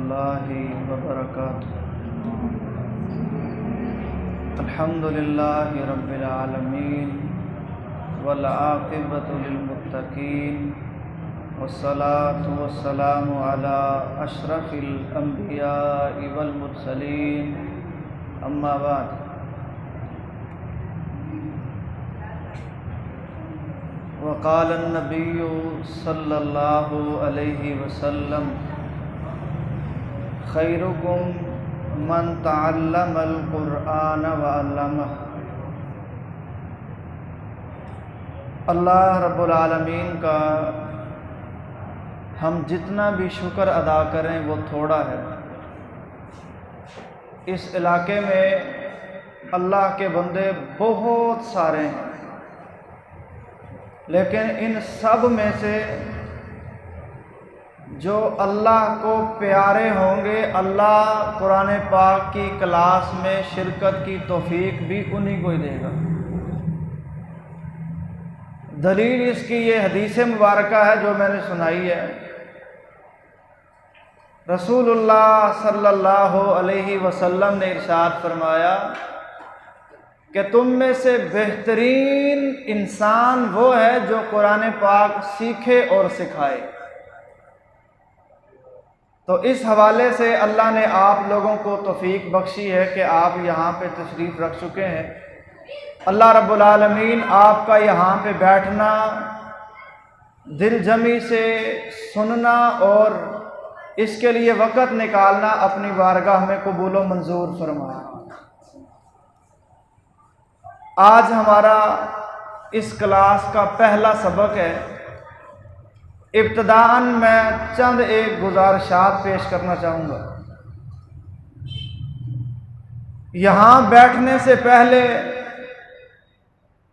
रहमतुल्लाहि व बरकातुहू। अल्हम्दुलिल्लाहि रब्बिल आलमीन वल आक़िबतु लिल मुत्तक़ीन वस्सलातु वस्सलामु अला अशरफिल अंबियाइ वल मुरसलीन, अम्मा बाद। वक़ाल नबिय्यु सल्लल्लाहु अलैहि वसल्लम खैरुकुम मन तअल्लमल कुरआन व अल्लमह। अल्लाह रब्बुल आलमीन का हम जितना भी शुक्र अदा करें वो थोड़ा है। इस इलाके में अल्लाह के बंदे बहुत सारे हैं, लेकिन इन सब में से जो अल्लाह को प्यारे होंगे, अल्लाह कुरान पाक की क्लास में शिरकत की तौफीक भी उन्हीं को ही देगा। दलील इसकी ये हदीस मुबारका है जो मैंने सुनाई है। रसूलुल्लाह सल्लल्लाहु अलैहि वसल्लम ने इरशाद फरमाया कि तुम में से बेहतरीन इंसान वो है जो कुरान पाक सीखे और सिखाए। तो इस हवाले से अल्लाह ने आप लोगों को तौफीक बख्शी है कि आप यहाँ पे तशरीफ़ रख चुके हैं। अल्लाह रब्बुल आलमीन आपका यहाँ पे बैठना, दिल जमी से सुनना और इसके लिए वक़्त निकालना अपनी बारगाह में कबूल व मंजूर फरमाए। आज हमारा इस क्लास का पहला सबक है। इब्तिदाअन मैं चंद एक गुजारिशात पेश करना चाहूँगा। यहाँ बैठने से पहले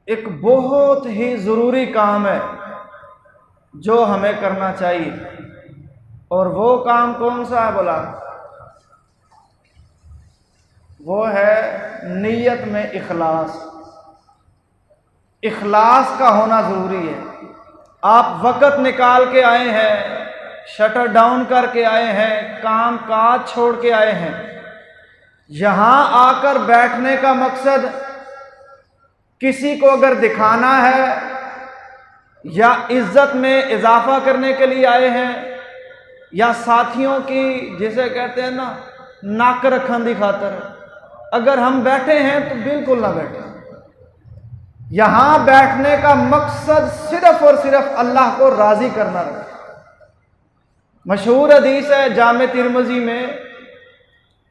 एक बहुत ही ज़रूरी काम है जो हमें करना चाहिए, और वो काम कौन सा है बोला? वो है नीयत में इखलास। इखलास का होना ज़रूरी है। आप वक़्त निकाल के आए हैं, शटर डाउन करके आए हैं, काम काज छोड़ के आए हैं। यहाँ आकर बैठने का मकसद किसी को अगर दिखाना है या इज्जत में इजाफा करने के लिए आए हैं, या साथियों की जिसे कहते हैं ना नाक रखन दी खातर अगर हम बैठे हैं तो बिल्कुल ना बैठे। यहाँ बैठने का मकसद सिर्फ और सिर्फ अल्लाह को राज़ी करना है। मशहूर हदीस है जामे तिरमिज़ी में,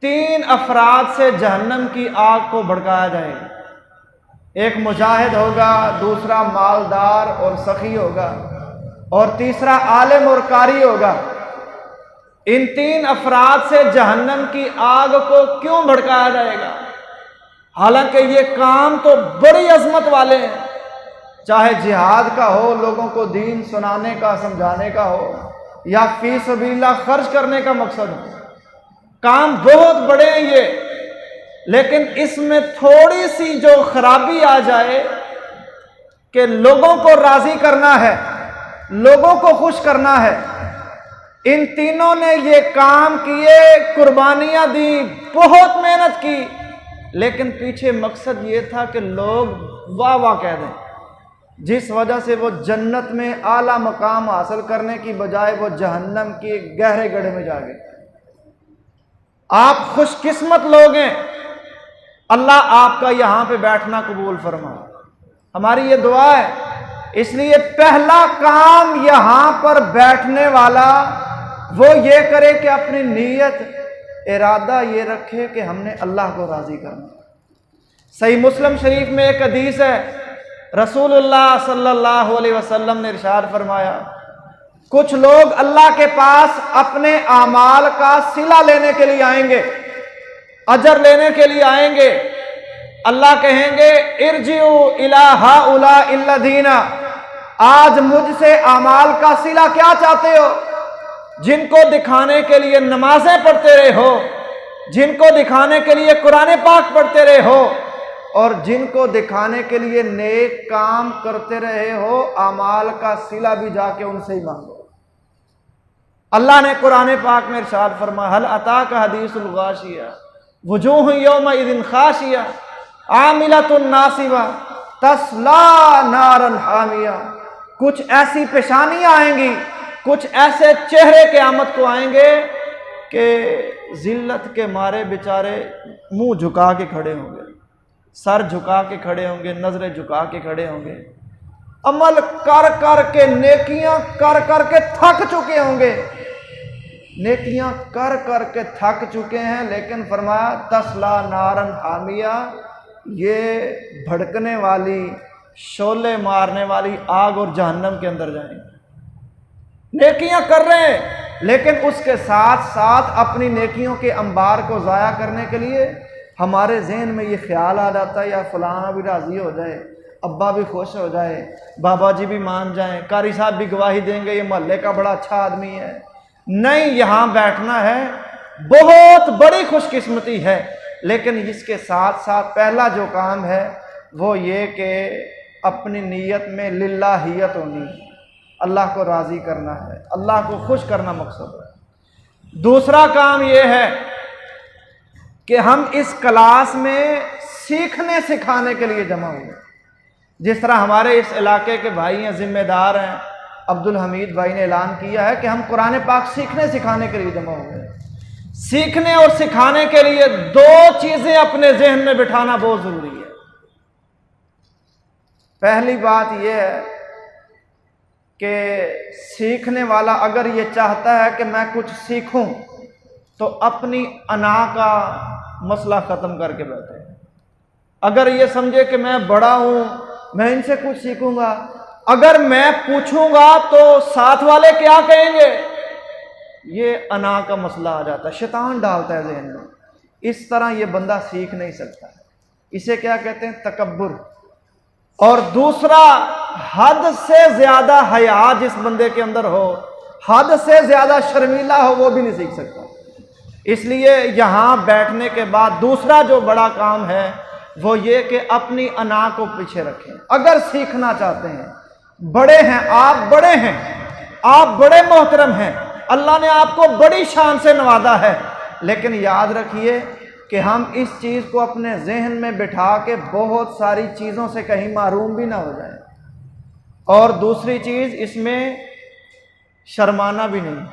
3 अफराद से जहन्नम की आग को भड़काया जाएगा। एक मुजाहिद होगा, दूसरा मालदार और सखी होगा, और तीसरा आलिम और कारी होगा। इन 3 अफराद से जहन्नम की आग को क्यों भड़काया जाएगा? हालांकि ये काम तो बड़ी अजमत वाले हैं, चाहे जिहाद का हो, लोगों को दीन सुनाने का, समझाने का हो, या फी सबीलिल्लाह खर्च करने का मकसद हो। काम बहुत बड़े हैं ये, लेकिन इसमें थोड़ी सी जो खराबी आ जाए कि लोगों को राजी करना है, लोगों को खुश करना है। इन तीनों ने ये काम किए, कुर्बानियां दी, बहुत मेहनत की, लेकिन पीछे मकसद ये था कि लोग वाह वाह कह दें, जिस वजह से वो जन्नत में आला मकाम हासिल करने की बजाय वो जहन्नम के गहरे गड्ढे में जा गए। आप खुशकिस्मत लोग हैं, अल्लाह आपका यहाँ पे बैठना कबूल फरमाए। हमारी ये दुआ है। इसलिए पहला काम यहाँ पर बैठने वाला वो ये करे कि अपनी नीयत, इरादा ये रखे कि हमने अल्लाह को राज़ी करना। सही मुस्लिम शरीफ में एक हदीस है, रसूलुल्लाह सल्लल्लाहु अलैहि वसल्लम ने इरशाद फरमाया, कुछ लोग अल्लाह के पास अपने आमाल का सिला लेने के लिए आएंगे, अजर लेने के लिए आएंगे। अल्लाह कहेंगे इरजिउ इला हाउला इल्लदीना, आज मुझसे आमाल का सिला क्या चाहते हो? जिनको दिखाने के लिए नमाजें पढ़ते रहे हो, जिनको दिखाने के लिए कुरान पाक पढ़ते रहे हो, और जिनको दिखाने के लिए नेक काम करते रहे हो, आमाल का सिला भी जाके उनसे ही मांगो। अल्लाह ने कुरान पाक में इरशाद फरमा, हल अता का हदीसुल गाशिया वजूह यौमइज़िन खाशिया आमिलतुन नासिबा तस्ला नारन हामिया। कुछ ऐसी पेशानियां आएंगी, कुछ ऐसे चेहरे क़यामत को आएंगे कि जिल्लत के मारे बेचारे मुंह झुका के खड़े होंगे, सर झुका के खड़े होंगे, नजरें झुका के खड़े होंगे, अमल कर कर के, नेकियां कर कर के थक चुके होंगे, नेकियां कर कर के थक चुके हैं, लेकिन फरमाया तस्ला नारन हामिया, ये भड़कने वाली, शोले मारने वाली आग और जहन्नम के अंदर जाएंगे। नेकियां कर रहे हैं, लेकिन उसके साथ साथ अपनी नेकियों के अंबार को ज़ाया करने के लिए हमारे जहन में ये ख्याल आ जाता है, या फलाना भी राज़ी हो जाए, अब्बा भी खुश हो जाए, बाबा जी भी मान जाएं, कारी साहब भी गवाही देंगे, ये मोहल्ले का बड़ा अच्छा आदमी है। नहीं, यहाँ बैठना है बहुत बड़ी खुशकिस्मती है, लेकिन इसके साथ साथ पहला जो काम है वो ये कि अपनी नीयत में लिल्लाहियत होनी है, अल्लाह को राज़ी करना है, अल्लाह को खुश करना मकसद है। दूसरा काम ये है कि हम इस क्लास में सीखने सिखाने के लिए जमा हुए। जिस तरह हमारे इस इलाके के भाई हैं, जिम्मेदार हैं, अब्दुल हमीद भाई ने ऐलान किया है कि हम कुरान पाक सीखने सिखाने के लिए जमा हुए हैं। सीखने और सिखाने के लिए दो चीज़ें अपने जहन में बिठाना बहुत ज़रूरी है। पहली बात यह है कि सीखने वाला अगर ये चाहता है कि मैं कुछ सीखूं, तो अपनी अना का मसला ख़त्म करके बैठे। अगर ये समझे कि मैं बड़ा हूं, मैं इनसे कुछ सीखूंगा, अगर मैं पूछूंगा तो साथ वाले क्या कहेंगे, ये अना का मसला आ जाता है, शैतान डालता है ज़हन में। इस तरह ये बंदा सीख नहीं सकता। इसे क्या कहते हैं? तकब्बुर। और दूसरा, हद से ज़्यादा हया जिस बंदे के अंदर हो, हद से ज़्यादा शर्मीला हो, वो भी नहीं सीख सकता। इसलिए यहाँ बैठने के बाद दूसरा जो बड़ा काम है वो ये कि अपनी अना को पीछे रखें। अगर सीखना चाहते हैं, बड़े हैं आप, बड़े हैं आप, बड़े मोहतरम हैं, अल्लाह ने आपको बड़ी शान से नवाजा है, लेकिन याद रखिए कि हम इस चीज़ को अपने जहन में बिठा के बहुत सारी चीज़ों से कहीं मारूम भी ना हो जाए। और दूसरी चीज़, इसमें शर्माना भी नहीं,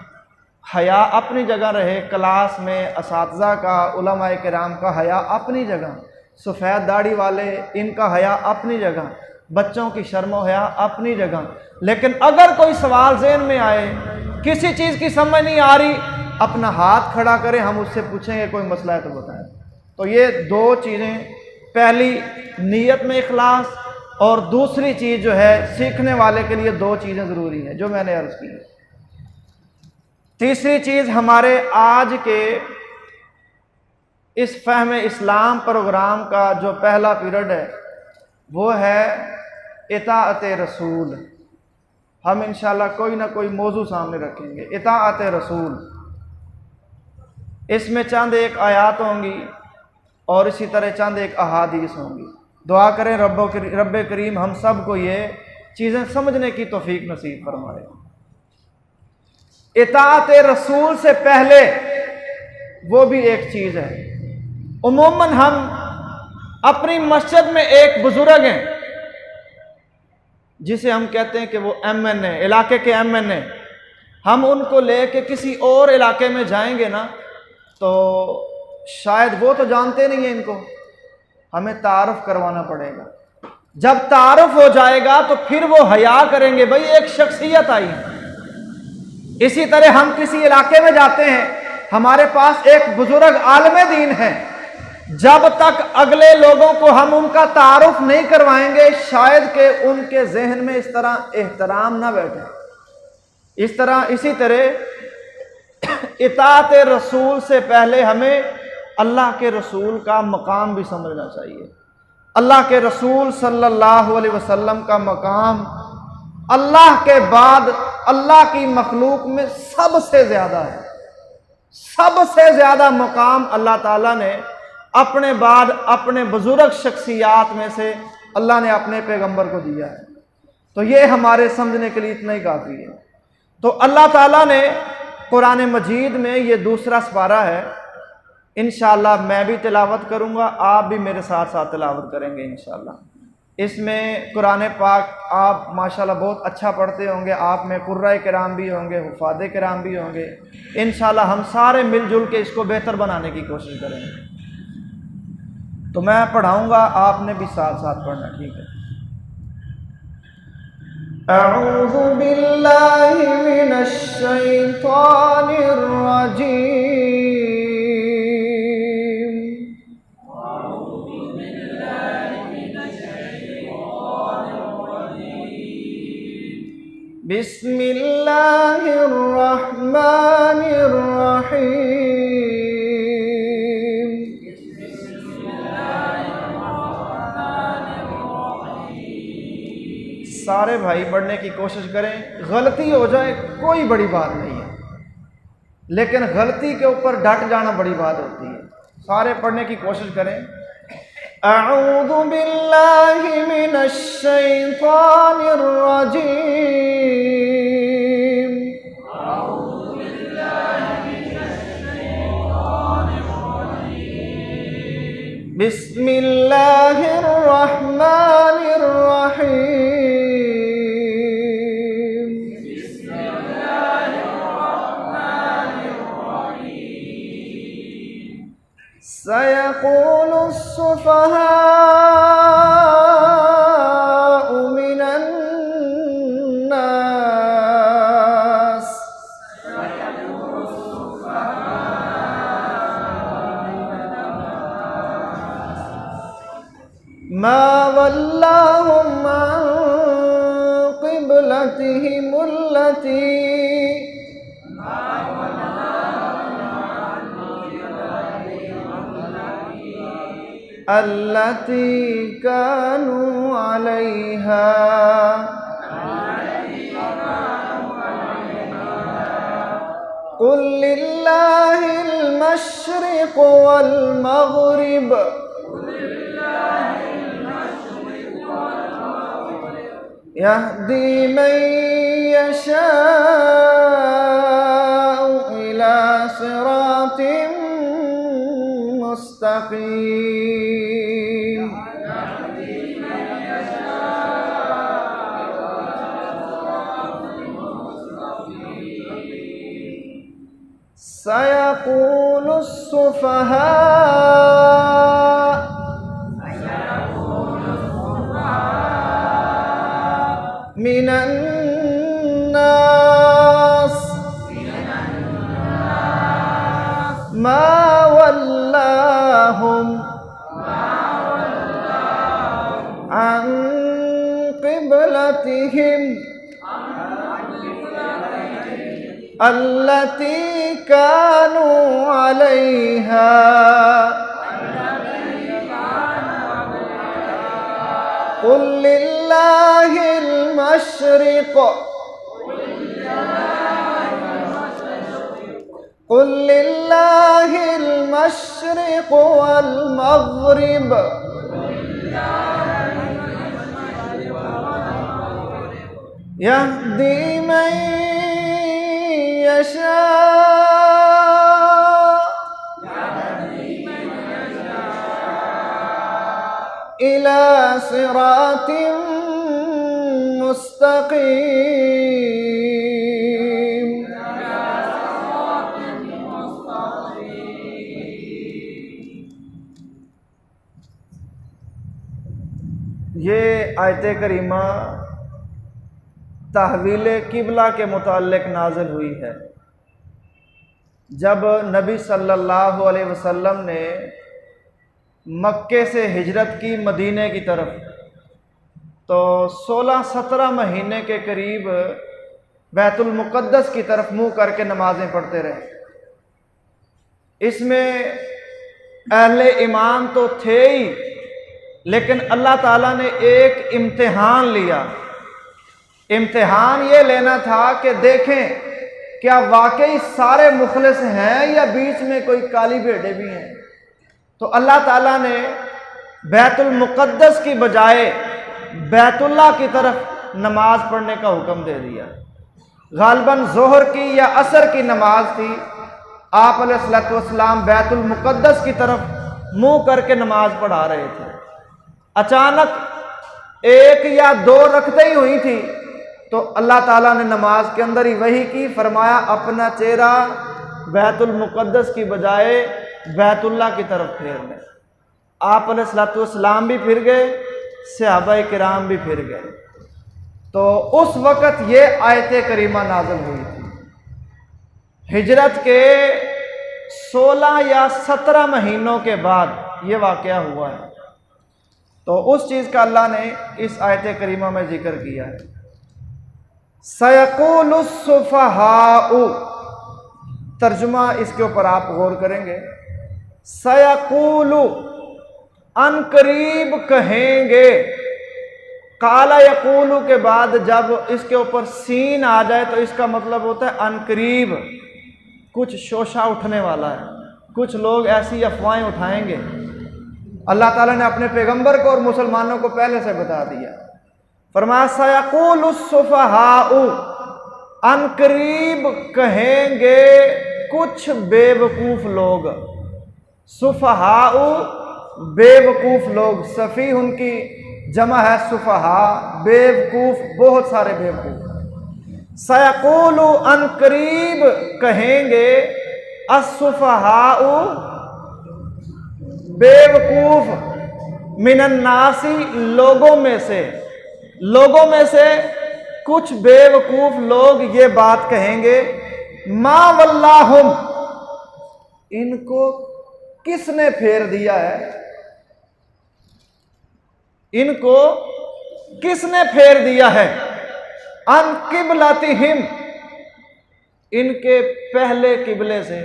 हया अपनी जगह रहे। क्लास में असातिज़ा का, उलमाए किराम का हया अपनी जगह, सफ़ेद दाढ़ी वाले इनका हया अपनी जगह, बच्चों की शर्म हया अपनी जगह। लेकिन अगर कोई सवाल ज़हन में आए, किसी चीज़ की समझ नहीं आ रही, अपना हाथ खड़ा करें, हम उससे पूछेंगे कोई मसला है तो बताएं। तो ये दो चीज़ें, पहली नीयत में इखलास, और दूसरी चीज़ जो है सीखने वाले के लिए दो चीज़ें ज़रूरी हैं जो मैंने अर्ज़ की। तीसरी चीज़, हमारे आज के इस फ़हम इस्लाम प्रोग्राम का जो पहला पीरियड है वो है इताअत रसूल। हम इंशाल्लाह कोई ना कोई मौजू सामने रखेंगे, इताअत रसूल। इसमें चंद एक आयात होंगी और इसी तरह चंद एक अहादीस होंगी। दुआ करें रब करीम हम सब को ये चीज़ें समझने की तौफीक नसीब फरमाए। इताअत रसूल से पहले वो भी एक चीज़ है। उमूमन हम अपनी मस्जिद में एक बुजुर्ग हैं जिसे हम कहते हैं कि वो MNA, इलाके के MNA, हम उनको लेके किसी और इलाके में जाएंगे ना, तो शायद वो तो जानते नहीं हैं इनको, हमें तारुफ करवाना पड़ेगा। जब तारुफ हो जाएगा तो फिर वो हया करेंगे, भाई एक शख्सियत आई है। इसी तरह हम किसी इलाके में जाते हैं, हमारे पास एक बुजुर्ग आलम दीन है, जब तक अगले लोगों को हम उनका तारुफ नहीं करवाएंगे, शायद के उनके जहन में इस तरह एहतराम ना बैठे। इसी तरह इताअत रसूल से पहले हमें अल्लाह के रसूल का मकाम भी समझना चाहिए। अल्लाह के रसूल सल्लल्लाहु अलैहि वसल्लम का मकाम अल्लाह के बाद अल्लाह की मखलूक में सबसे ज़्यादा है। सबसे ज़्यादा मकाम अल्लाह ताला ने अपने बाद अपने बुजुर्ग शख्सियात में से अल्लाह ने अपने पैगंबर को दिया है। तो ये हमारे समझने के लिए इतना ही काफ़ी है। तो अल्लाह ताला ने कुरान मजीद में ये दूसरा सपारा है। इंशाअल्लाह मैं भी तिलावत करूँगा, आप भी मेरे साथ साथ तिलावत करेंगे इंशाअल्लाह। इसमें कुरान पाक आप माशाल्लाह बहुत अच्छा पढ़ते होंगे, आप में कुर्रा किराम भी होंगे, हुफाद किराम भी होंगे। इंशाअल्लाह हम सारे मिलजुल के इसको बेहतर बनाने की कोशिश करेंगे। तो मैं पढ़ाऊँगा, आपने भी साथ साथ पढ़ना, ठीक है। अऊज़ु बिल्लाहि मिनश शैतानिर रजीम। बिस्मिल्लाहिर रहमानिर रहीम। सारे भाई पढ़ने की कोशिश करें, गलती हो जाए कोई बड़ी बात नहीं है, लेकिन गलती के ऊपर डट जाना बड़ी बात होती है। सारे पढ़ने की कोशिश करें। अऊज़ु बिल्लाहि मिनश शैतानिर रजीम। बिस्मिल्लाहिर रहमानिर रहीम। सयक़ूलु सुफ़हाउ मिनन नास मा वल्लाहुम अन क़िबलतिहिमुल्लती अल्लती कानू अलैहा कुल लिल्लाहिल मशरिक़ वल मग़रिब यहदी मन यशाअ इला सिरातिम मुस्तक़ीम। सयक़ूलु सुफ़हाउ मिनन नास मा वल्लाहुम अन क़िबलतिहिम अल्लती कानू अलैहा कुल लिल्लाहिल मशरिक़ कुल लिल्लाहिल मशरिक़ वल मग़रिब यहदी मन यशाअ इला सिरातिम मुस्तक़ीम। ये आयत करीमा तहवील किबला के मुताल्लिक़ नाज़िल हुई है। जब नबी सल्लल्लाहु अलैहि वसल्लम ने मक्के से हिजरत की मदीने की तरफ, तो 16-17 महीने के करीब बैतुल मुक़द्दस की तरफ मुँह करके नमाज़ें पढ़ते रहे। इसमें अहले ईमान तो थे ही, लेकिन अल्लाह ताला ने एक इम्तिहान लिया। इम्तिहान ये लेना था कि देखें क्या वाकई सारे मुखलिस हैं या बीच में कोई काली भेड़ें भी हैं। तो अल्लाह ताला ने बैतुल मुक़द्दस की बजाय बैतुल्लाह की तरफ नमाज पढ़ने का हुक्म दे दिया। गालिबन ज़ोहर की या असर की नमाज थी, आप अलैहिस्सलाम बैतुल मुक़द्दस की तरफ मुंह करके नमाज पढ़ा रहे थे। अचानक एक या दो रकते ही हुई थी तो अल्लाह ताला ने नमाज के अंदर ही वही की, फरमाया अपना चेहरा बैतुल मुक़द्दस की बजाय बैतुल्लाह की तरफ फेर लें। आप अलैहिस्सलाम भी फिर गए, सहाबाए किराम भी फिर गए। तो उस वक़्त ये आयत करीमा नाज़िल हुई थी। हिजरत के 16 या 17 महीनों के बाद ये वाक़या हुआ है। तो उस चीज़ का अल्लाह ने इस आयत करीमा में जिक्र किया है। सयक़ूलुस सुफ़हाउ, तर्जुमा इसके ऊपर आप गौर करेंगे। सयक़ूलु, अनकरीब कहेंगे। काला यकूलू के बाद जब इसके ऊपर सीन आ जाए तो इसका मतलब होता है अनकरीब, कुछ शोशा उठने वाला है, कुछ लोग ऐसी अफवाहें उठाएंगे। अल्लाह ताला ने अपने पैगंबर को और मुसलमानों को पहले से बता दिया। फरमाया सयक़ूलुस सुफ़हाउ, अनकरीब कहेंगे कुछ बेवकूफ़ लोग। सुफ़हाउ बेवकूफ़ लोग, सफ़ी उनकी जमा है सुफ़हा, बेवकूफ़ बहुत सारे बेवकूफ़। सयक़ूलु, अनकरीब कहेंगे, अस्सुफ़हाउ बेवकूफ़, मिनन्नासी लोगों में से, लोगों में से कुछ बेवकूफ़ लोग ये बात कहेंगे, मा वल्लाहुम, इनको किसने फेर दिया है, इनको किसने फेर दिया है, अन किबलतिहिम, इनके पहले किबले से,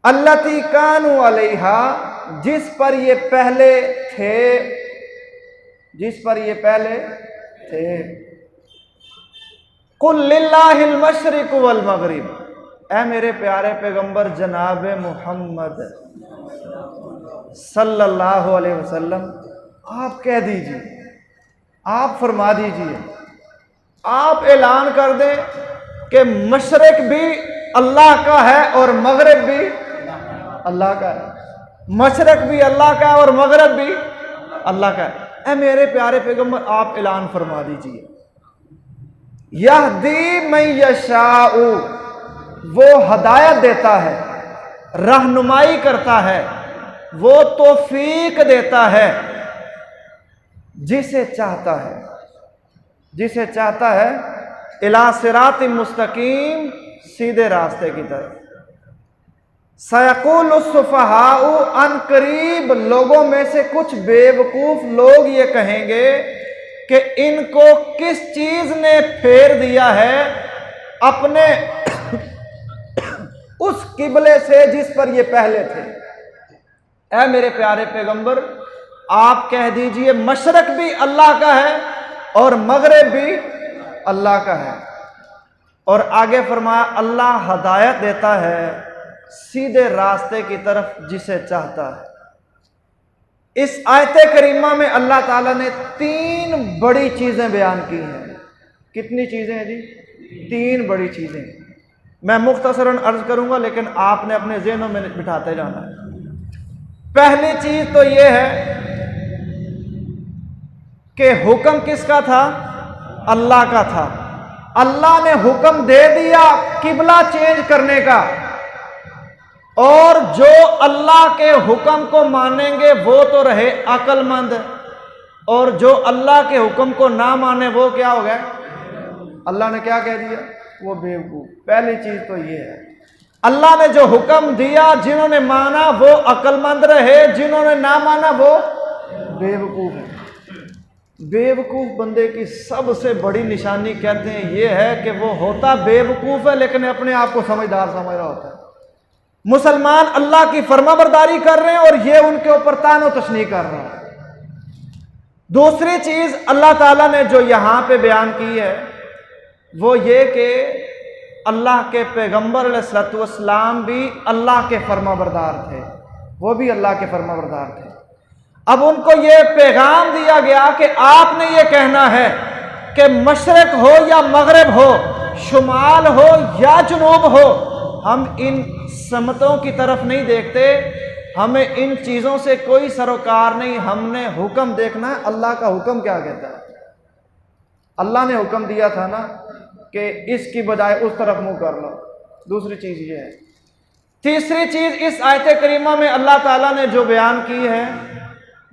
अल्लती कानू अलैहा, जिस पर ये पहले थे, जिस पर ये पहले थे। कुल लिल्लाहिल मशरिक़ वल मग़रिब, ऐ मेरे प्यारे पैगंबर जनाब मोहम्मद सल्लल्लाहु अलैहि वसल्लम, आप कह दीजिए, आप फरमा दीजिए, आप ऐलान कर दें कि मशरिक भी अल्लाह का है और मगरिब भी अल्लाह का है। मशरिक भी अल्लाह का है और मगरिब भी अल्लाह का है। ऐ मेरे प्यारे पैगंबर आप ऐलान फरमा दीजिए। यहदी मन यशाउ, वो हदायत देता है, रहनुमाई करता है, वो तौफीक देता है जिसे चाहता है, जिसे चाहता है, इला सिरात मुस्तकीम, सीधे रास्ते की तरफ। सयक़ूलुस सुफ़हाउ, अनकरीब लोगों में से कुछ बेवकूफ लोग ये कहेंगे कि इनको किस चीज ने फेर दिया है अपने उस किबले से जिस पर ये पहले थे। ऐ मेरे प्यारे पैगंबर आप कह दीजिए मशरक भी अल्लाह का है और मगरिब भी अल्लाह का है। और आगे फरमाया अल्लाह हदायत देता है सीधे रास्ते की तरफ जिसे चाहता है। इस आयत करीमा में अल्लाह ताला ने 3 बड़ी चीजें बयान की हैं। कितनी चीजें हैं जी? 3 बड़ी चीजें। मैं मुख्तसरन अर्ज करूंगा लेकिन आपने अपने ज़हनों में बिठाते जाना है। पहली चीज तो यह है कि हुक्म किसका था? अल्लाह का था। अल्लाह ने हुक्म दे दिया किबला चेंज करने का, और जो अल्लाह के हुक्म को मानेंगे वो तो रहे अक्लमंद, और जो अल्लाह के हुक्म को ना माने वो क्या हो गए? अल्लाह ने क्या कह दिया? वो बेवकूफ। पहली चीज तो ये है, अल्लाह ने जो हुक्म दिया जिन्होंने माना वो अक्लमंद रहे, जिन्होंने ना माना वो बेवकूफ है। बेवकूफ बंदे की सबसे बड़ी निशानी कहते हैं ये है कि वो होता बेवकूफ है लेकिन अपने आप को समझदार समझ रहा होता है। मुसलमान अल्लाह की फर्माबरदारी कर रहे हैं और ये उनके ऊपर तानो तशनी कर रहा है। दूसरी चीज अल्लाह ताला ने जो यहां पे बयान की है वो ये कि अल्लाह के पैगंबर अलैहिस्सलाम भी अल्लाह के फर्माबरदार थे, वो भी अल्लाह के फर्माबरदार थे। अब उनको ये पैगाम दिया गया कि आपने ये कहना है कि मशरक हो या मगरब हो, शुमाल हो या जुनूब हो, हम इन समतों की तरफ नहीं देखते, हमें इन चीज़ों से कोई सरोकार नहीं। हमने हुक्म देखना है, अल्लाह का हुक्म क्या कहता है। अल्लाह ने हुक्म दिया था ना कि इसकी बजाय उस तरफ मुंह कर लो। दूसरी चीज़ ये है। तीसरी चीज़ इस आयत करीमा में अल्लाह ताला ने जो बयान की है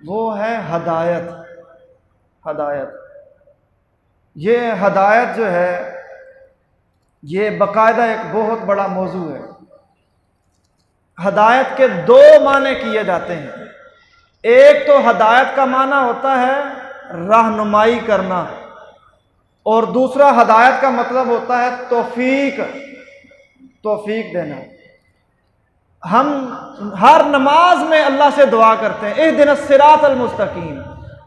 वो है हदायत। हदायत, ये हदायत जो है ये बाकायदा एक बहुत बड़ा मौजू है। हदायत के दो माने किए जाते हैं। एक तो हदायत का माना होता है रहनुमाई करना, और दूसरा हदायत का मतलब होता है तौफीक देना। हम हर नमाज में अल्लाह से दुआ करते हैं, इहदिनस सिरातल मुस्तकीम,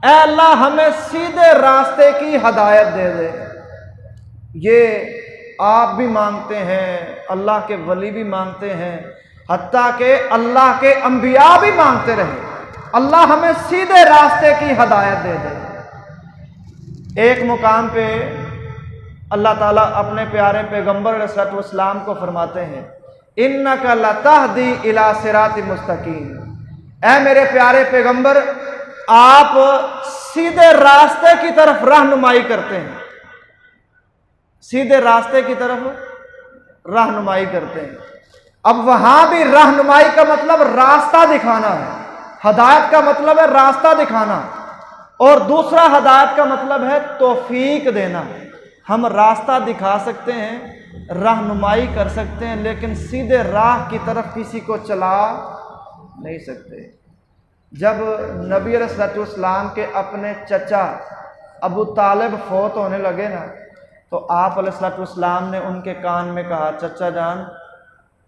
ऐ अल्लाह हमें सीधे रास्ते की हदायत दे दे। ये आप भी मांगते हैं, अल्लाह के वली भी मांगते हैं, हत्ता के अल्लाह के अंबिया भी मांगते रहे, अल्लाह हमें सीधे रास्ते की हदायत दे दे। एक मुकाम पे अल्लाह ताला अपने प्यारे पैगंबर अलैहिस्सलातु वस्सलाम को फरमाते हैं, इन्नका लतहदी इला सिराति मुस्तकीम, ऐ मेरे प्यारे पैगंबर आप सीधे रास्ते की तरफ रहनुमाई करते हैं, सीधे रास्ते की तरफ रहनुमाई करते हैं। अब वहां भी रहनुमाई का मतलब रास्ता दिखाना है, हदायत का मतलब है रास्ता दिखाना, और दूसरा हदायत का मतलब है तौफीक देना। हम रास्ता दिखा सकते हैं, रहनुमाई कर सकते हैं, लेकिन सीधे राह की तरफ किसी को चला नहीं सकते। जब नबी अलैहिस्सलाम के अपने चचा अबू तालिब फौत होने लगे ना, तो आप अलैहिस्सलाम ने उनके कान में कहा, चचा जान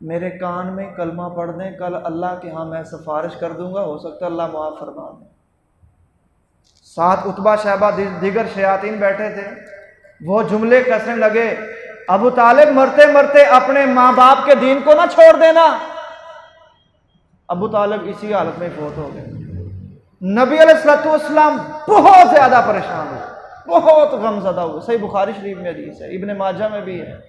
मेरे कान में कलमा पढ़ दें, कल अल्लाह के यहाँ मैं सिफारिश कर दूंगा, हो सकता है अल्लाह माफ़ फरमा दे। साथ उतबा शहबा दीगर शयातीन बैठे थे, वो जुमले कसने लगे, अबू तालिब मरते मरते अपने माँ बाप के दीन को ना छोड़ देना। अबू तालिब इसी हालत में फौत हो गए। नबी अलैहिस्सलाम बहुत ज़्यादा परेशान हुए, बहुत गमज़दा हुए। सही बुखारी शरीफ में हदीस है, इब्ने माजा में भी है।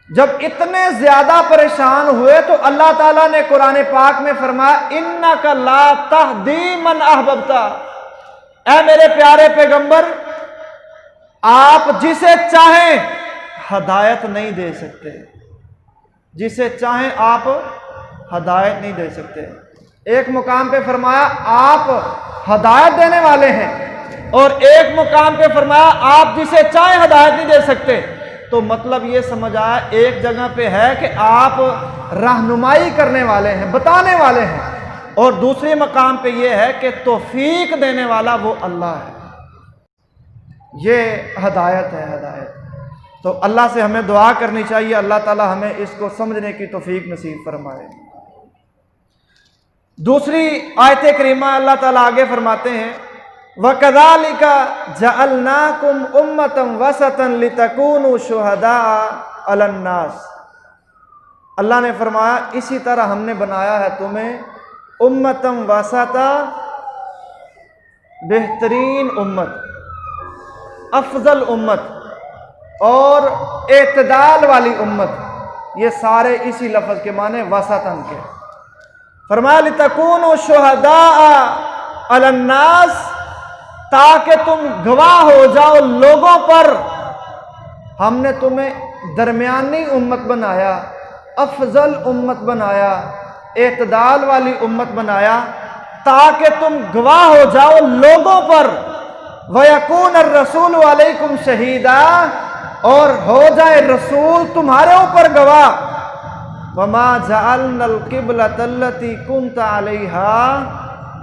जब इतने ज़्यादा परेशान हुए तो अल्लाह ताला ने कुरान पाक में फरमाया, इन्नका ला तहदी मन अहबब्ता, ऐ मेरे प्यारे पैगंबर आप जिसे चाहें हदायत नहीं दे सकते, जिसे चाहें आप हदायत नहीं दे सकते। एक मुकाम पे फरमाया आप हदायत देने वाले हैं, और एक मुकाम पे फरमाया आप जिसे चाहें हदायत नहीं दे सकते। तो मतलब ये समझ आया, एक जगह पे है कि आप रहनुमाई करने वाले हैं, बताने वाले हैं, और दूसरे मकाम पे ये है कि तौफीक देने वाला वो अल्लाह है। ये हदायत है, हदायत। तो अल्लाह से हमें दुआ करनी चाहिए, अल्लाह ताला हमें इसको समझने की तौफीक नसीब फरमाए। दूसरी आयत करीमा अल्लाह ताला आगे फरमाते हैं, वकज़ालिका जअलनाकुम उम्मतन वसतन लितकूनु शुहदा अलन नास। अल्लाह ने फरमाया इसी तरह हमने बनाया है तुम्हें उम्मतन वसता, बेहतरीन उम्मत, अफजल उम्मत और एतदाल वाली उम्मत। ये सारे इसी लफ्ज़ के माने वसतन के। फरमाया लितकूनु शुहदा अलन नास, ताकि तुम गवाह हो जाओ लोगों पर। हमने तुम्हें दरमियानी उम्मत बनाया, अफजल उम्मत बनाया, एतदाल वाली उम्मत बनाया, ताकि तुम गवाह हो जाओ लोगों पर। वयकून रसूल अलैकुम शहीदा, और हो जाए रसूल तुम्हारे ऊपर गवाह। वमा जअलनल क़िबलतल्लती कुन्ता अलैहा,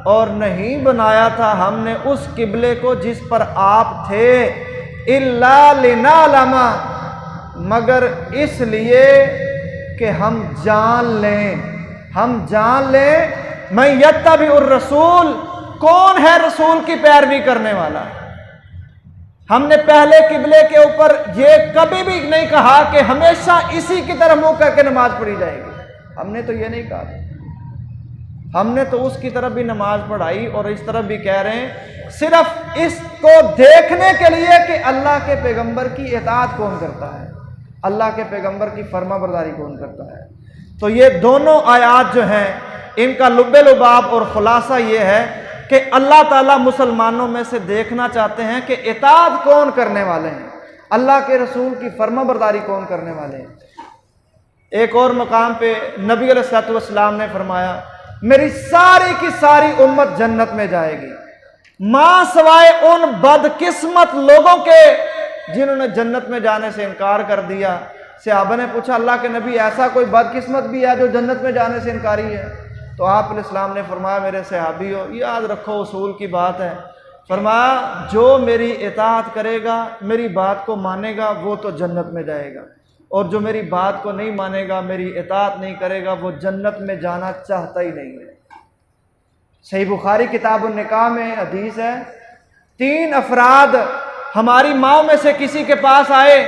और नहीं बनाया था हमने उस किबले को जिस पर आप थे, इल्ला लिनालमा, मगर इसलिए कि हम जान लें मैं यत्तबिउर रसूल, कौन है रसूल की पैरवी करने वाला। हमने पहले किबले के ऊपर ये कभी भी नहीं कहा कि हमेशा इसी की तरफ मुंह करके नमाज पढ़ी जाएगी, हमने तो ये नहीं कहा। हमने तो उसकी तरफ भी नमाज पढ़ाई और इस तरफ भी कह रहे हैं, सिर्फ इसको देखने के लिए कि अल्लाह के पैगंबर की इताअत कौन करता है, अल्लाह के पैगंबर की फर्माबरदारी कौन करता है। तो ये दोनों आयात जो हैं, इनका लुब्बे लुबाब और खुलासा ये है कि अल्लाह ताला मुसलमानों में से देखना चाहते हैं कि इताअत कौन करने वाले हैं, अल्लाह के रसूल की फर्माबरदारी कौन करने वाले हैं। एक और मकाम पे नबी अलैहिस्सलातु वस्सलाम ने फरमाया, मेरी सारी की सारी उम्मत जन्नत में जाएगी, मां सवाए उन बदकिस्मत लोगों के जिन्होंने जन्नत में जाने से इनकार कर दिया। सहाबा ने पूछा, अल्लाह के नबी ऐसा कोई बदकिस्मत भी है जो जन्नत में जाने से इनकारी है? तो आप अलैहिस्सलाम ने फरमाया, मेरे सहाबियों याद रखो उसूल की बात है, फरमाया जो मेरी इताअत करेगा, मेरी बात को मानेगा, वो तो जन्नत में जाएगा, और जो मेरी बात को नहीं मानेगा, मेरी इताअत नहीं करेगा, वो जन्नत में जाना चाहता ही नहीं है। सही बुखारी किताबुन निकाह में हदीस है, 3 अफराद हमारी माओ में से किसी के पास आए,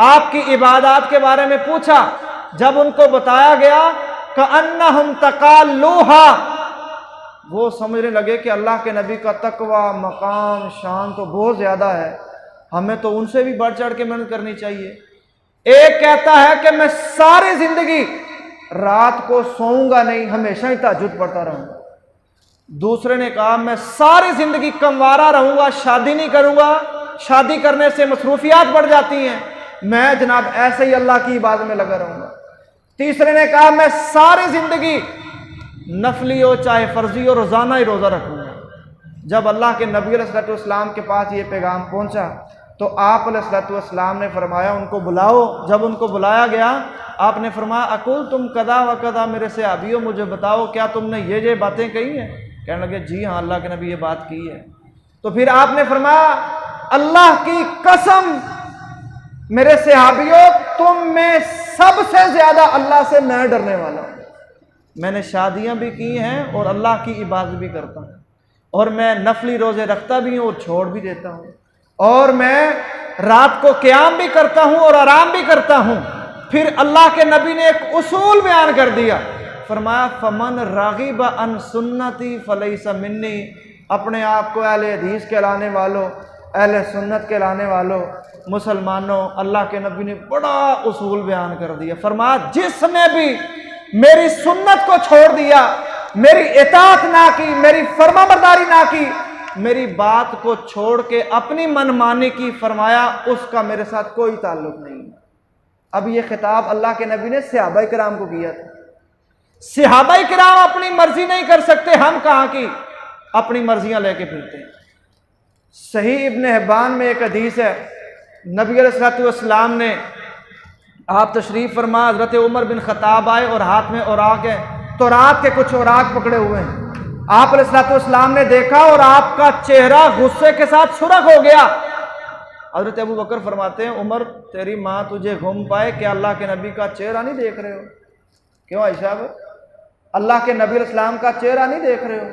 आपकी इबादत के बारे में पूछा, जब उनको बताया गया कअन्नहुम तकाल्लूहा, वो समझने लगे कि अल्लाह के नबी का तकवा, मकाम, शान तो बहुत ज़्यादा है, हमें तो उनसे भी बढ़ चढ़ के मेहनत करनी चाहिए। एक कहता है कि मैं सारी जिंदगी रात को सोऊंगा नहीं, हमेशा ही तहज्जुद पढ़ता रहूंगा। दूसरे ने कहा, मैं सारी जिंदगी कंवारा रहूंगा, शादी नहीं करूंगा, शादी करने से मसरूफियात बढ़ जाती हैं, मैं जनाब ऐसे ही अल्लाह की इबादत में लगा रहूंगा। तीसरे ने कहा, मैं सारी जिंदगी नफली हो चाहे फर्जी हो, रोजाना ही रोजा रखूंगा। जब अल्लाह के नबी अलैहिस्सलातु वस्सलाम के पास ये पैगाम पहुंचा तो आप अलैहिस्सलातु वस्सलाम ने फरमाया, उनको बुलाओ। जब उनको बुलाया गया, आपने फरमाया, अकुल तुम कदा व कदा, मेरे सहाबियों मुझे बताओ क्या तुमने ये बातें कही हैं? कहने लगे, जी हाँ अल्लाह के नबी ये बात की है। तो फिर आपने फरमाया, अल्लाह की कसम मेरे सहाबियों, तुम में सबसे ज्यादा अल्लाह से मैं डरने वाला हूं। मैंने शादियां भी की हैं और अल्लाह की इबादत भी करता हूं, और मैं नफली रोजे रखता भी हूं और छोड़ भी देता हूं, और मैं रात को क़याम भी करता हूं और आराम भी करता हूं। फिर अल्लाह के नबी ने एक उसूल बयान कर दिया, फरमाया, फमन रागिब अन सुन्नती फलैसा मिन्नी, अपने आप को अहले हदीस कहलाने वालों, अहले सुन्नत कहलाने वालों, मुसलमानों, अल्लाह के नबी ने बड़ा उसूल बयान कर दिया। फरमाया, जिसने भी मेरी सुन्नत को छोड़ दिया, मेरी इताअत ना की, मेरी फर्माबरदारी ना की, मेरी बात को छोड़ के अपनी मनमानी की, फरमाया उसका मेरे साथ कोई ताल्लुक नहीं। अब ये खिताब अल्लाह के नबी ने सहाबाए किराम को किया था। सहाबाए किराम अपनी मर्जी नहीं कर सकते, हम कहां की अपनी मर्जियां लेके फिरते हैं। सही इब्न हिब्बान में एक हदीस है, नबी अलैहिस्सलातु वस्सलाम ने, आप तशरीफ फरमा, हजरत उमर बिन खत्ताब आए और हाथ में औराक है, तो रात के कुछ औराक पकड़े हुए हैं। आप अलैहिस्सलातु वस्सलाम ने देखा और आपका चेहरा गुस्से के साथ सुर्ख हो गया। हजरत अबू बकर फरमाते हैं, उमर तेरी माँ तुझे घूम पाए, क्या अल्लाह के नबी का चेहरा नहीं देख रहे हो? क्यों आयशा, अल्लाह के नबी अलैहिस्सलाम का चेहरा नहीं देख रहे हो?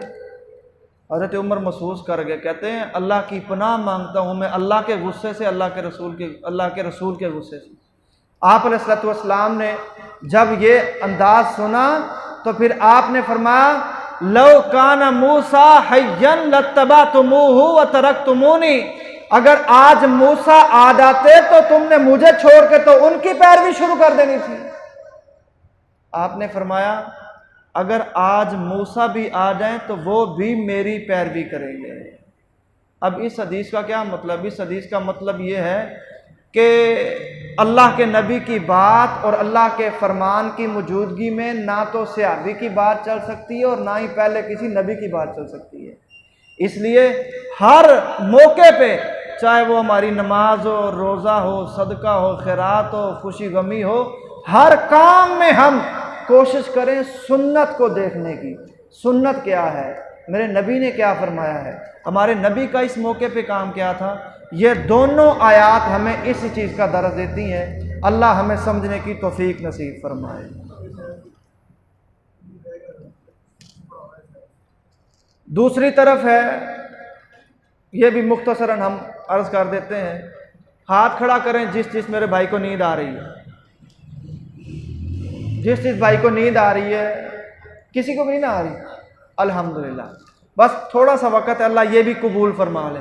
हजरत उमर महसूस कर गए, कहते हैं, अल्लाह की पनाह मांगता हूँ मैं अल्लाह के गुस्से से, अल्लाह के रसूल के गुस्से से। आप अलैहिस्सलातु वस्सलाम ने जब ये अंदाज सुना तो फिर आपने फरमाया, लौ काना मूसा हय्यन लत्तबअतुमूहु व तरकतुमूनी, अगर आज मूसा आ जाते तो तुमने मुझे छोड़ के तो उनकी पैरवी शुरू कर देनी थी। आपने फरमाया, अगर आज मूसा भी आ जाएं तो वो भी मेरी पैरवी करेंगे। अब इस हदीस का क्या मतलब? इस हदीस का मतलब ये है कि अल्लाह के नबी की बात और अल्लाह के फरमान की मौजूदगी में ना तो सहाबी की बात चल सकती है और ना ही पहले किसी नबी की बात चल सकती है। इसलिए हर मौके पे, चाहे वो हमारी नमाज हो, रोज़ा हो, सदका हो, खैरात हो, खुशी गमी हो, हर काम में हम कोशिश करें सुन्नत को देखने की। सुन्नत क्या है, मेरे नबी ने क्या फरमाया है, हमारे नबी का इस मौके पे काम क्या था। ये दोनों आयात हमें इस चीज़ का दर्ज देती हैं। अल्लाह हमें समझने की तौफीक नसीब फरमाए। दूसरी तरफ है, यह भी मुख्तसरन हम अर्ज कर देते हैं, हाथ खड़ा करें जिस मेरे भाई को नींद आ रही है, जिस भाई को नींद आ रही है, किसी को भी ना आ रही, अल्हम्दुलिल्लाह। बस थोड़ा सा वक़्त है, अल्लाह ये भी कबूल फरमा ले।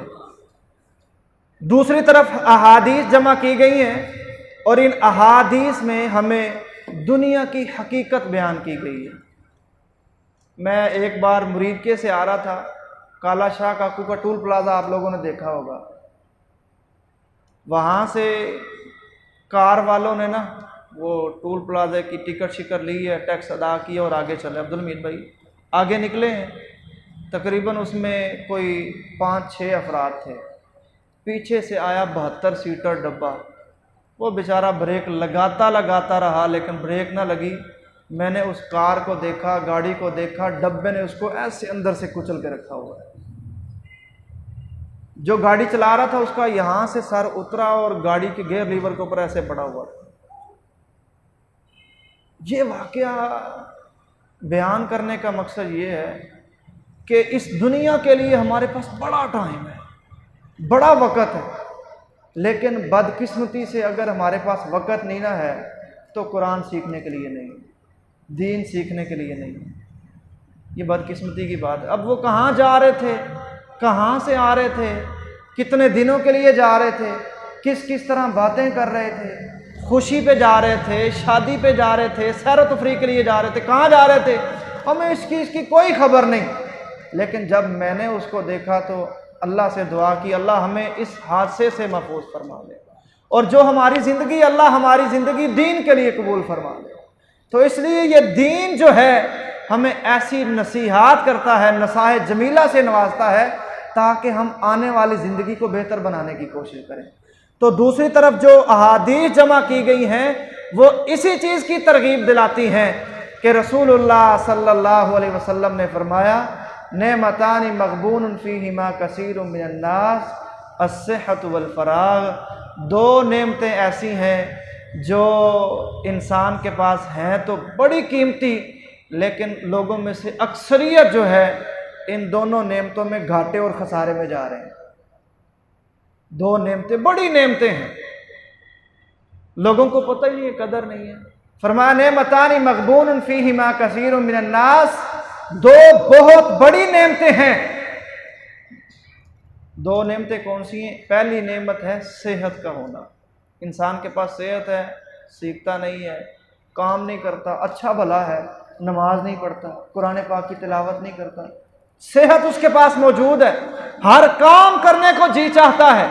दूसरी तरफ अहादीस जमा की गई हैं और इन अहादीस में हमें दुनिया की हकीकत बयान की गई है। मैं एक बार मुरीदके से आ रहा था, काला शाह काकू का टूल प्लाजा आप लोगों ने देखा होगा, वहाँ से कार वालों ने ना वो टूल प्लाजा की टिकट शिकट ली है, टैक्स अदा किया और आगे चले। अब्दुल हमीद भाई आगे निकले हैं, तकरीबन उसमें कोई 5-6 अफराद थे। पीछे से आया 72 सीटर डब्बा, वो बेचारा ब्रेक लगाता रहा लेकिन ब्रेक ना लगी। मैंने उस कार को देखा, गाड़ी को देखा, डब्बे ने उसको ऐसे अंदर से कुचल के रखा हुआ है। जो गाड़ी चला रहा था उसका यहाँ से सर उतरा और गाड़ी के गियर लीवर के ऊपर ऐसे पड़ा हुआ था। ये वाकया बयान करने का मकसद ये है कि इस दुनिया के लिए हमारे पास बड़ा टाइम है, बड़ा वक़्त है, लेकिन बदकिस्मती से अगर हमारे पास वक़्त नहीं ना है तो कुरान सीखने के लिए नहीं, दीन सीखने के लिए नहीं। ये बदकिस्मती की बात है। अब वो कहाँ जा रहे थे, कहाँ से आ रहे थे, कितने दिनों के लिए जा रहे थे, किस किस तरह बातें कर रहे थे, खुशी पे जा रहे थे, शादी पे जा रहे थे, सैर व तफरीह के लिए जा रहे थे, कहाँ जा रहे थे, हमें इसकी कोई खबर नहीं। लेकिन जब मैंने उसको देखा तो अल्लाह से दुआ की, अल्लाह हमें इस हादसे से महफूज फरमा ले और जो हमारी ज़िंदगी, अल्लाह हमारी ज़िंदगी दीन के लिए कबूल फरमा ले। तो इसलिए ये दीन जो है हमें ऐसी नसीहात करता है, नसाहे जमीला से नवाजता है ताकि हम आने वाली ज़िंदगी को बेहतर बनाने की कोशिश करें। तो दूसरी तरफ जो अहादीस जमा की गई हैं वो इसी चीज़ की तरगीब दिलाती हैं कि रसूलुल्लाह सल्लल्लाहु अलैहि वसल्लम ने फरमाया, नेमतानी मगबून फ़ीहिमा कसीरुम मिनन नास अस्सिहतु वल फराग। दो नेमतें ऐसी हैं जो इंसान के पास हैं तो बड़ी कीमती, लेकिन लोगों में से अक्सरियत जो है इन दोनों नेमतों में घाटे और खसारे में जा रहे हैं। दो नेमतें बड़ी नेमतें हैं, लोगों को पता ही नहीं है, कदर नहीं है। फरमाया नेमतानी मगबून फ़ीहिमा कसीरुम मिनन नास, दो बहुत बड़ी नेमतें हैं। दो नेमतें कौन सी हैं? पहली नेमत है सेहत का होना। इंसान के पास सेहत है, सीखता नहीं है, काम नहीं करता, अच्छा भला है, नमाज नहीं पढ़ता, कुरान पाक की तिलावत नहीं करता, सेहत उसके पास मौजूद है, हर काम करने को जी चाहता है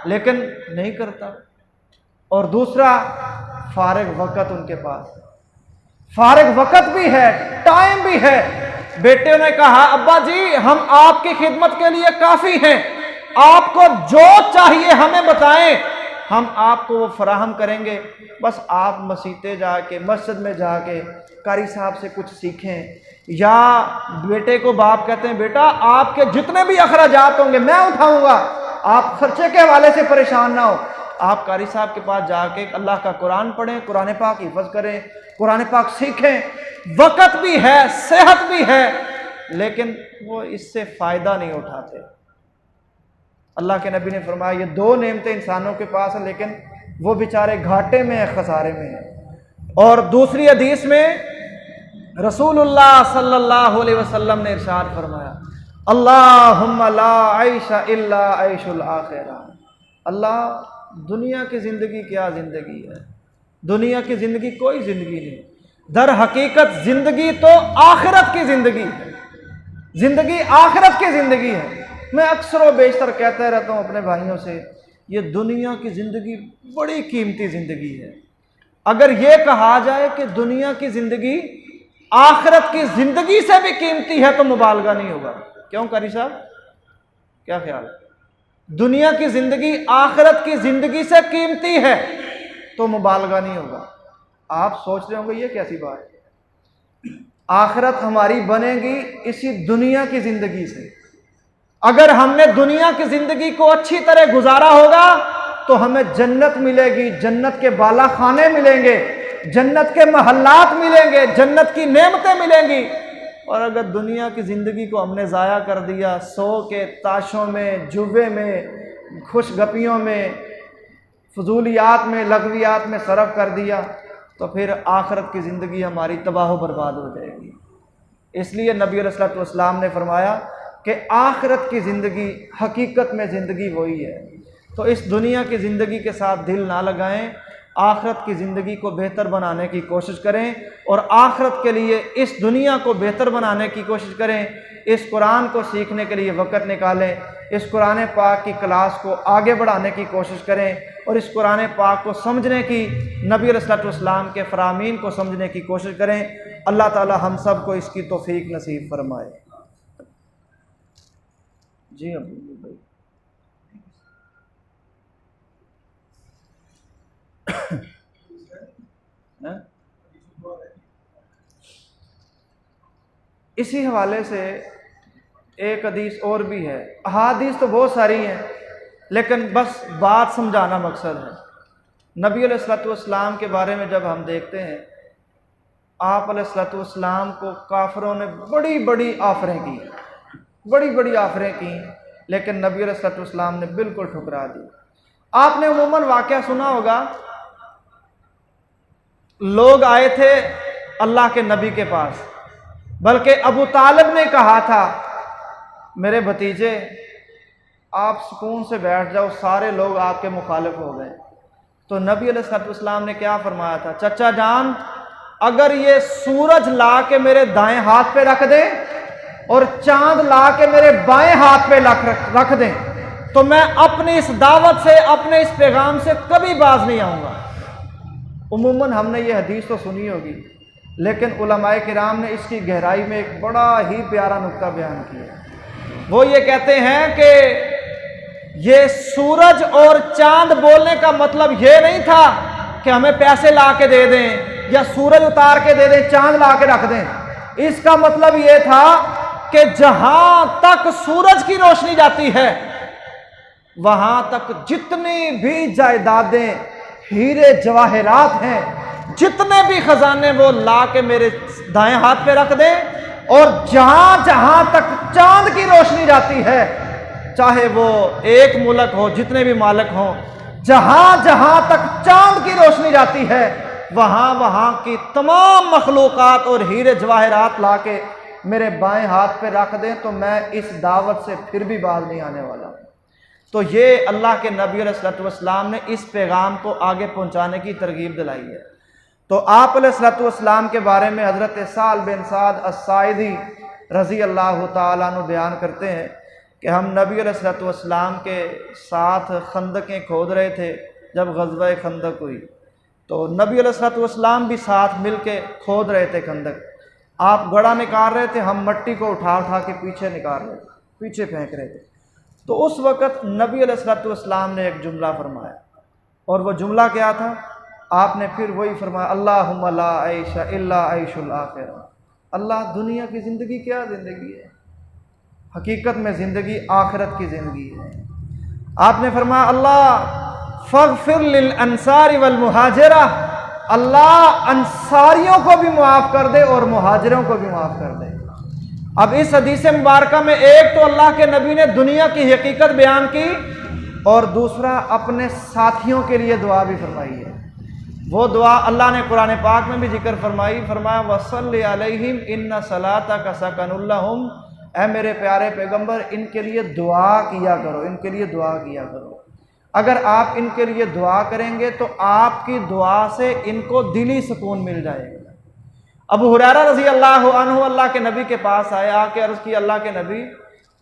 लेकिन नहीं करता। और दूसरा फारिग वक़्त उनके पास, फारिग वक़्त भी है, टाइम भी है। बेटे ने कहा अब्बा जी हम आपकी खिदमत के लिए काफ़ी हैं, आपको जो चाहिए हमें बताएं, हम आपको वो फराहम करेंगे, बस आप मसीते जाके, मस्जिद में जाके कारी साहब से कुछ सीखें। या बेटे को बाप कहते हैं बेटा आपके जितने भी अखराजात होंगे मैं उठाऊंगा, आप खर्चे के हवाले से परेशान ना हो, आप कारी साहब के पास जाके अल्लाह का कुरान पढ़ें, कुरान पाक हिफ्ज़ करें, कुरान पाक सीखें। वक़्त भी है, सेहत भी है, लेकिन वो इससे फ़ायदा नहीं उठाते। अल्लाह के नबी ने फरमाया ये दो नेमतें इंसानों के पास हैं लेकिन वो बेचारे घाटे में है, खसारे में है। और दूसरी हदीस में रसूलुल्लाह सल्लल्लाहु अलैहि वसल्लम ने इरशाद फरमाया, अल्लाहुम्मा ला आइशा इल्ला आइशुल आखिरा। अल्लाह दुनिया की ज़िंदगी क्या ज़िंदगी है, दुनिया की ज़िंदगी कोई ज़िंदगी नहीं, दर हकीकत ज़िंदगी तो आखिरत की ज़िंदगी है, ज़िंदगी आखिरत की ज़िंदगी है। मैं अक्सर व बेशतर कहता रहता हूँ अपने भाइयों से, ये दुनिया की ज़िंदगी बड़ी कीमती ज़िंदगी है। अगर ये कहा जाए कि दुनिया की ज़िंदगी आखिरत की ज़िंदगी से भी कीमती है तो मुबालगा नहीं होगा। क्यों कारी साहब, क्या ख्याल है? दुनिया की ज़िंदगी आखिरत की ज़िंदगी से कीमती है तो मुबालगा नहीं होगा। आप सोच रहे होंगे ये कैसी बात है, आखिरत हमारी बनेगी इसी दुनिया की ज़िंदगी से। अगर हमने दुनिया की ज़िंदगी को अच्छी तरह गुजारा होगा तो हमें जन्नत मिलेगी, जन्नत के बाला खाने मिलेंगे, जन्नत के महल्लात मिलेंगे, जन्नत की नेमतें मिलेंगी। और अगर दुनिया की ज़िंदगी को हमने ज़ाया कर दिया, सो के ताशों में, जुए में, खुशगपियों में, फजूलियात में, लगवियात में सरफ कर दिया तो फिर आखिरत की ज़िंदगी हमारी तबाह बर्बाद हो जाएगी। इसलिए नबी अलैहिस्सलातु वस्सलाम ने फरमाया कि आखिरत की ज़िंदगी हकीकत में ज़िंदगी वही है। तो इस दुनिया की ज़िंदगी के साथ दिल ना लगाएं, आखिरत की ज़िंदगी को बेहतर बनाने की कोशिश करें और आखिरत के लिए इस दुनिया को बेहतर बनाने की कोशिश करें। इस कुरान को सीखने के लिए वक़्त निकालें, इस कुरान पाक की क्लास को आगे बढ़ाने की कोशिश करें और इस कुरान पाक को समझने की, नबी अलैहिस्सलातु वस्सलाम के फ़रामीन को समझने की कोशिश करें। अल्लाह ताला हम सब को इसकी तौफीक नसीब फरमाए। जी अब्दुल भाई। इसी हवाले से एक हदीस और भी है, अहादीस तो बहुत सारी हैं लेकिन बस बात समझाना मकसद है। नबी अलैहिस्सलातु वस्सलाम के बारे में जब हम देखते हैं, आप अलैहिस्सलातु वस्सलाम को काफिरों ने बड़ी बड़ी ऑफरें की, बड़ी बड़ी ऑफरें की, लेकिन नबी अलैहिस्सलातु वस्सलाम ने बिल्कुल ठुकरा दी। आपने उमूमन वाक़या सुना होगा, लोग आए थे अल्लाह के नबी के पास, बल्कि अबू तालिब ने कहा था मेरे भतीजे आप सुकून से बैठ जाओ, सारे लोग आपके मुखालिफ हो गए। तो नबी अलैहिस्सलाम ने क्या फरमाया था, चचा जान अगर ये सूरज ला के मेरे दाएं हाथ पे रख दे और चांद ला के मेरे बाएं हाथ पे रख दें तो मैं अपनी इस दावत से, अपने इस पैगाम से कभी बाज नहीं आऊँगा। उमूमन हमने ये हदीस तो सुनी होगी, लेकिन उलमाए किराम ने इसकी गहराई में एक बड़ा ही प्यारा नुक्ता बयान किया। वो ये कहते हैं कि ये सूरज और चांद बोलने का मतलब ये नहीं था कि हमें पैसे ला के दे दें या सूरज उतार के दे दें, चांद ला के रख दें। इसका मतलब ये था कि जहां तक सूरज की रोशनी जाती है वहां तक जितनी भी जायदादें, हीरे जवाहरात हैं, जितने भी खजाने वो ला के मेरे दाएं हाथ पे रख दें और जहां जहां तक चांद की रोशनी जाती है, चाहे वो एक मुल्क हो, जितने भी मालिक हों, जहां जहां तक चांद की रोशनी जाती है वहां वहां की तमाम मखलूकात और हीरे जवाहरात ला के मेरे बाएं हाथ पे रख दें तो मैं इस दावत से फिर भी बाज नहीं आने वाला। तो ये अल्लाह के नबी अलैहिस्सलातु वस्सलाम ने इस पैगाम को आगे पहुंचाने की तरगीब दिलाई है। तो आप अलैहिस्सलातु वस्सलाम के बारे में हज़रत साल बिन साद अस्साइदी रज़ी अल्लाह ताला अन्हु बयान करते हैं कि हम नबी अलैहिस्सलातु वस्सलाम के साथ खंदकें खोद रहे थे। जब ग़ज़वा खंदक हुई तो नबी अलैहिस्सलातु वस्सलाम भी साथ मिल के खोद रहे थे खंदक। आप गड़ा निकाल रहे थे, हम मट्टी को उठा उठा के पीछे निकाल रहे थे, पीछे फेंक रहे थे। तो उस वक़्त नबी अलैहिस्सलातु वस्सलाम ने एक जुमला फरमाया, और वह जुमला क्या था? आपने फिर वही फरमाया, अल्लाहुम्मा ला ऐशा इल्ला ऐशुल आखिरा। अल्लाह दुनिया की ज़िंदगी क्या ज़िंदगी है, हकीकत में ज़िंदगी आखिरत की ज़िंदगी है। आपने फरमाया अल्लाह फ़ग़फ़िर लिल अंसारी वल मुहाजिरा, अल्लाह अंसारियों को भी माफ़ कर दे और मुहाजिरों को भी माफ़ कर दे। अब इस हदीस मुबारका में एक तो अल्लाह के नबी ने दुनिया की हकीकत बयान की और दूसरा अपने साथियों के लिए दुआ भी फरमाई है। वो दुआ अल्लाह ने कुरान पाक में भी जिक्र फरमाई, फरमाया वसल्लि अलैहिम इन्ना सलातका सकनुल लहुम। ऐ मेरे प्यारे पैगंबर, इनके लिए दुआ किया करो, इनके लिए दुआ किया करो। अगर आप इनके लिए दुआ करेंगे तो आपकी दुआ से इनको दिली सुकून मिल जाएगा। अबू हुरैरा रज़ी अल्लाह अन्हु अल्लाह के नबी के पास आया, आके अर्ज़ की, अल्लाह के नबी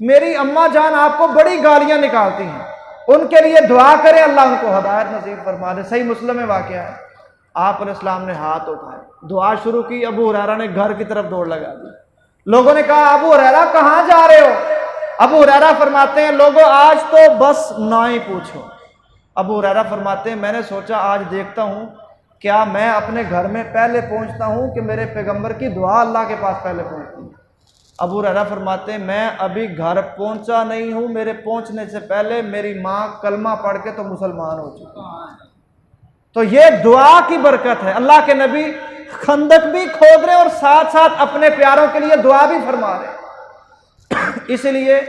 मेरी अम्मा जान आपको बड़ी गालियाँ निकालती हैं, उनके लिए दुआ करें, अल्लाह उनको हदायत नसीब फरमा दे। सही मुस्लिम में वाक़या है। आप अलैहिस्सलाम ने हाथ उठाए, दुआ शुरू की। अबू हुरैरा ने घर की तरफ दौड़ लगा दी। लोगों ने कहा अबू हुरैरा कहाँ जा रहे हो? अबू हुरैरा फरमाते हैं लोगों आज तो बस ना ही पूछो। अबू हुरैरा फरमाते हैं मैंने सोचा आज देखता हूँ क्या मैं अपने घर में पहले पहुँचता हूँ कि मेरे पैगंबर की दुआ अल्लाह के पास पहले पहुँचती है। अबू हुरैरा फरमाते हैं मैं अभी घर पहुँचा नहीं हूँ, मेरे पहुँचने से पहले मेरी माँ कलमा पढ़ के तो मुसलमान हो चुकी। तो ये दुआ की बरकत है। अल्लाह के नबी खंदक भी खोद रहे और साथ साथ अपने प्यारों के लिए दुआ भी फरमा रहे। इसलिए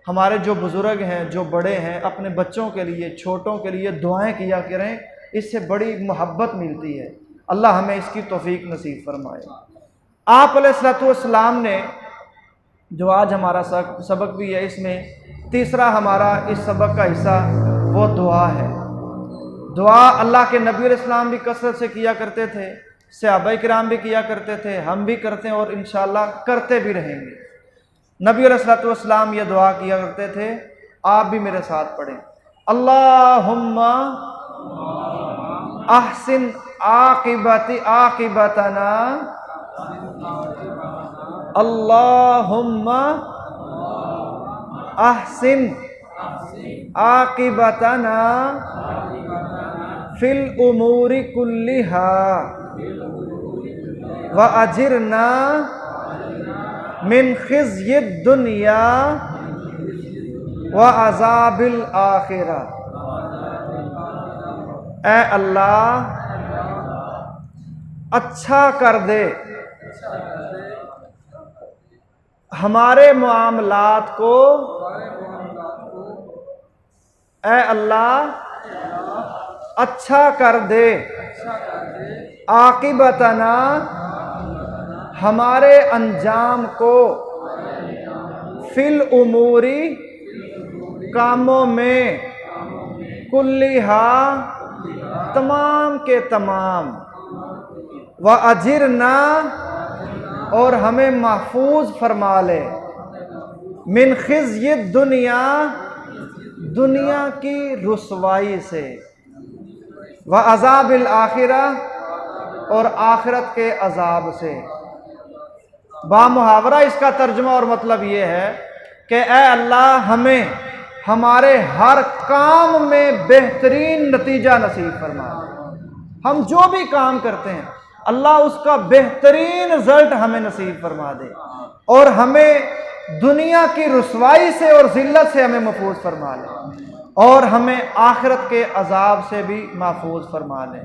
हमारे जो बुजुर्ग हैं, जो बड़े हैं, अपने बच्चों के लिए, छोटों के लिए दुआएं किया करें, इससे बड़ी मोहब्बत मिलती है। अल्लाह हमें इसकी तौफीक नसीब फरमाए। आप अलैहिस्सलाम ने, जो आज हमारा सबक भी है, इसमें तीसरा हमारा इस सबक का हिस्सा वो दुआ है। दुआ अल्लाह के नबी अलैहिस्सलाम भी कसरत से किया करते थे, सहाबाए किराम भी किया करते थे, हम भी करते हैं और इंशाअल्लाह करते भी रहेंगे। नबी अलैहिस्सलाम ये दुआ किया करते थे, आप भी मेरे साथ पढ़ें। अल्लाहुम्मा अहसिन आकिबतना, अल्लाहुम्मा अहसिन आकिबतना फिल उमूरी कुल्लिहा व अजिरना मिन खिज़्यिद दुनिया व अज़ाबिल आखिरा। ऐ अल्लाह अच्छा कर दे हमारे मामलात को, ऐ अल्लाह अच्छा कर दे आकिबतना हमारे अंजाम को, फिल उमूरी कामों में, कुल्लिहा तमाम के तमाम, व अजिरना और हमें महफूज फरमा ले, मिन खिज़्यिद दुनिया दुनिया की रुसवाई से, व अज़ाबिल आखिरा और आखिरत के अजाब से। बामुहावरा इसका तर्जुमा और मतलब ये है कि ऐ अल्लाह हमें हमारे हर काम में बेहतरीन नतीजा नसीब फरमा। हम जो भी काम करते हैं अल्लाह उसका बेहतरीन रिजल्ट हमें नसीब फरमा दे, और हमें दुनिया की रुसवाई से और जिल्लत से हमें महफूज फरमा ले, और हमें आखिरत के अजाब से भी महफूज फरमा ले।